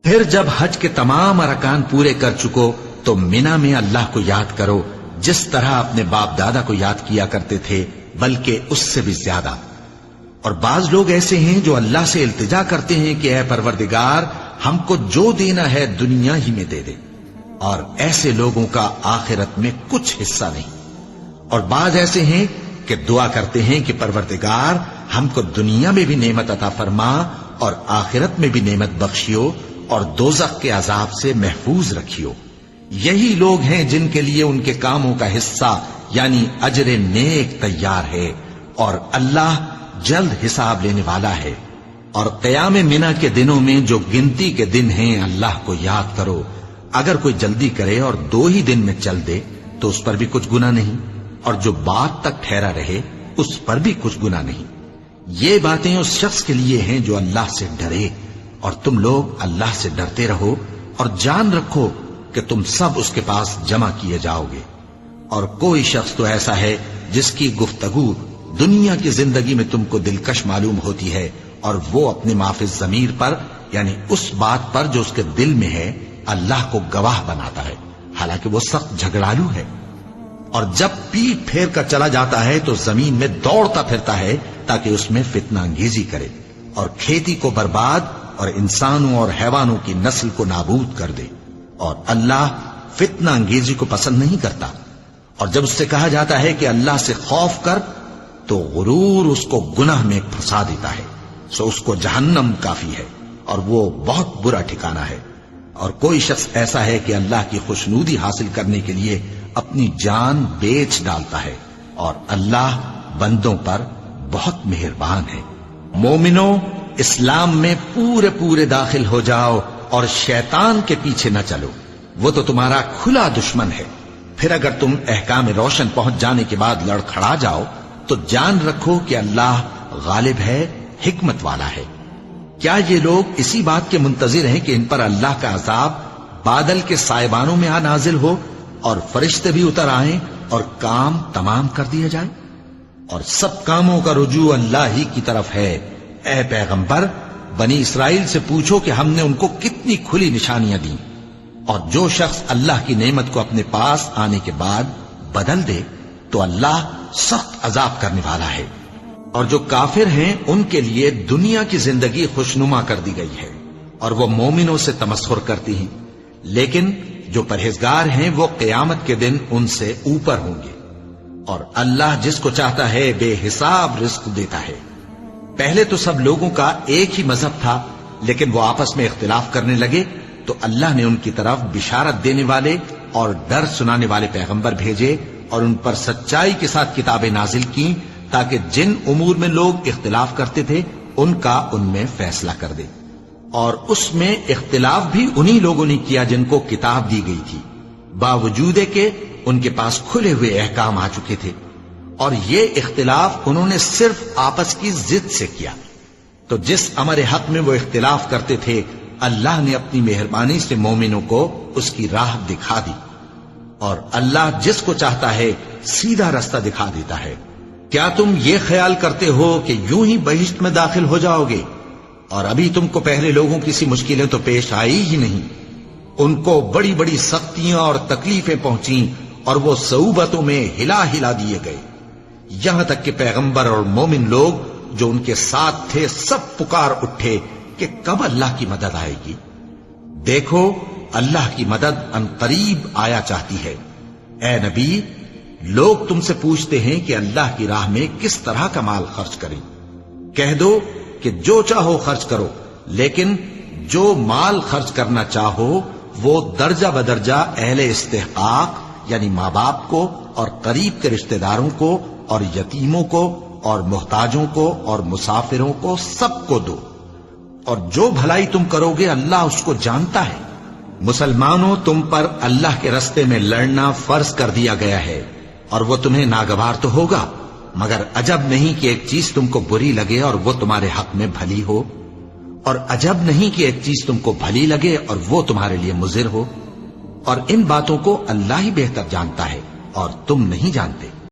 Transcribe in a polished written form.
پھر جب حج کے تمام ارکان پورے کر چکو تو مینا میں اللہ کو یاد کرو جس طرح اپنے باپ دادا کو یاد کیا کرتے تھے، بلکہ اس سے بھی زیادہ۔ اور بعض لوگ ایسے ہیں جو اللہ سے التجا کرتے ہیں کہ اے پروردگار ہم کو جو دینا ہے دنیا ہی میں دے دے، اور ایسے لوگوں کا آخرت میں کچھ حصہ نہیں۔ اور بعض ایسے ہیں کہ دعا کرتے ہیں کہ پروردگار ہم کو دنیا میں بھی نعمت عطا فرما اور آخرت میں بھی نعمت بخشیو اور دوزخ کے عذاب سے محفوظ رکھیو۔ یہی لوگ ہیں جن کے لیے ان کے کاموں کا حصہ یعنی اجر نیک تیار ہے، اور اللہ جلد حساب لینے والا ہے۔ اور قیام منی کے دنوں میں جو گنتی کے دن ہیں اللہ کو یاد کرو۔ اگر کوئی جلدی کرے اور 2 ہی دن میں چل دے تو اس پر بھی کچھ گناہ نہیں، اور جو بات تک ٹھہرا رہے اس پر بھی کچھ گناہ نہیں۔ یہ باتیں اس شخص کے لیے ہیں جو اللہ سے ڈرے، اور تم لوگ اللہ سے ڈرتے رہو اور جان رکھو کہ تم سب اس کے پاس جمع کیے جاؤ گے۔ اور کوئی شخص تو ایسا ہے جس کی گفتگو دنیا کی زندگی میں تم کو دلکش معلوم ہوتی ہے، اور وہ اپنے معافی ضمیر پر یعنی اس بات پر جو اس کے دل میں ہے اللہ کو گواہ بناتا ہے، حالانکہ وہ سخت جھگڑالو ہے۔ اور جب پیٹ پھیر کر چلا جاتا ہے تو زمین میں دوڑتا پھرتا ہے تاکہ اس میں فتنہ انگیزی کرے اور کھیتی کو برباد اور انسانوں اور حیوانوں کی نسل کو نابود کر دے، اور اللہ فتنہ انگیزی کو پسند نہیں کرتا۔ اور جب اس سے کہا جاتا ہے کہ اللہ سے خوف کر تو غرور اس کو گناہ میں پھنسا دیتا ہے، سو اس کو جہنم کافی ہے اور وہ بہت برا ٹھکانہ ہے۔ اور کوئی شخص ایسا ہے کہ اللہ کی خوشنودی حاصل کرنے کے لیے اپنی جان بیچ ڈالتا ہے، اور اللہ بندوں پر بہت مہربان ہے۔ مومنو، اسلام میں پورے پورے داخل ہو جاؤ اور شیطان کے پیچھے نہ چلو، وہ تو تمہارا کھلا دشمن ہے۔ پھر اگر تم احکام روشن پہنچ جانے کے بعد لڑکھڑا جاؤ تو جان رکھو کہ اللہ غالب ہے، حکمت والا ہے۔ کیا یہ لوگ اسی بات کے منتظر ہیں کہ ان پر اللہ کا عذاب بادل کے سائبانوں میں آ نازل ہو اور فرشتے بھی اتر آئیں اور کام تمام کر دیا جائے؟ اور سب کاموں کا رجوع اللہ ہی کی طرف ہے۔ اے پیغمبر، بنی اسرائیل سے پوچھو کہ ہم نے ان کو کتنی کھلی نشانیاں دیں، اور جو شخص اللہ کی نعمت کو اپنے پاس آنے کے بعد بدل دے تو اللہ سخت عذاب کرنے والا ہے۔ اور جو کافر ہیں ان کے لیے دنیا کی زندگی خوشنما کر دی گئی ہے، اور وہ مومنوں سے تمسخر کرتی ہیں، لیکن جو پرہیزگار ہیں وہ قیامت کے دن ان سے اوپر ہوں گے۔ اور اللہ جس کو چاہتا ہے بے حساب رزق دیتا ہے۔ پہلے تو سب لوگوں کا ایک ہی مذہب تھا، لیکن وہ آپس میں اختلاف کرنے لگے تو اللہ نے ان کی طرف بشارت دینے والے اور ڈر سنانے والے پیغمبر بھیجے، اور ان پر سچائی کے ساتھ کتابیں نازل کی تاکہ جن امور میں لوگ اختلاف کرتے تھے ان کا ان میں فیصلہ کر دے۔ اور اس میں اختلاف بھی انہی لوگوں نے کیا جن کو کتاب دی گئی تھی، باوجود کہ ان کے پاس کھلے ہوئے احکام آ چکے تھے، اور یہ اختلاف انہوں نے صرف آپس کی ضد سے کیا۔ تو جس امر حق میں وہ اختلاف کرتے تھے اللہ نے اپنی مہربانی سے مومنوں کو اس کی راہ دکھا دی، اور اللہ جس کو چاہتا ہے سیدھا رستہ دکھا دیتا ہے۔ کیا تم یہ خیال کرتے ہو کہ یوں ہی بہشت میں داخل ہو جاؤ گے؟ اور ابھی تم کو پہلے لوگوں کی سی مشکلیں تو پیش آئی ہی نہیں، ان کو بڑی بڑی سختیاں اور تکلیفیں پہنچیں اور وہ صعوبتوں میں ہلا ہلا دیے گئے، یہاں تک کہ پیغمبر اور مومن لوگ جو ان کے ساتھ تھے سب پکار اٹھے کہ کب اللہ کی مدد آئے گی۔ دیکھو اللہ کی مدد ان قریب آیا چاہتی ہے۔ اے نبی، لوگ تم سے پوچھتے ہیں کہ اللہ کی راہ میں کس طرح کا مال خرچ کریں۔ کہہ دو کہ جو چاہو خرچ کرو، لیکن جو مال خرچ کرنا چاہو وہ درجہ بدرجہ اہل استحقاق یعنی ماں باپ کو اور قریب کے رشتہ داروں کو اور یتیموں کو اور محتاجوں کو اور مسافروں کو سب کو دو، اور جو بھلائی تم کرو گے اللہ اس کو جانتا ہے۔ مسلمانوں، تم پر اللہ کے رستے میں لڑنا فرض کر دیا گیا ہے، اور وہ تمہیں ناگوار تو ہوگا، مگر عجب نہیں کہ ایک چیز تم کو بری لگے اور وہ تمہارے حق میں بھلی ہو، اور عجب نہیں کہ ایک چیز تم کو بھلی لگے اور وہ تمہارے لیے مضر ہو، اور ان باتوں کو اللہ ہی بہتر جانتا ہے اور تم نہیں جانتے۔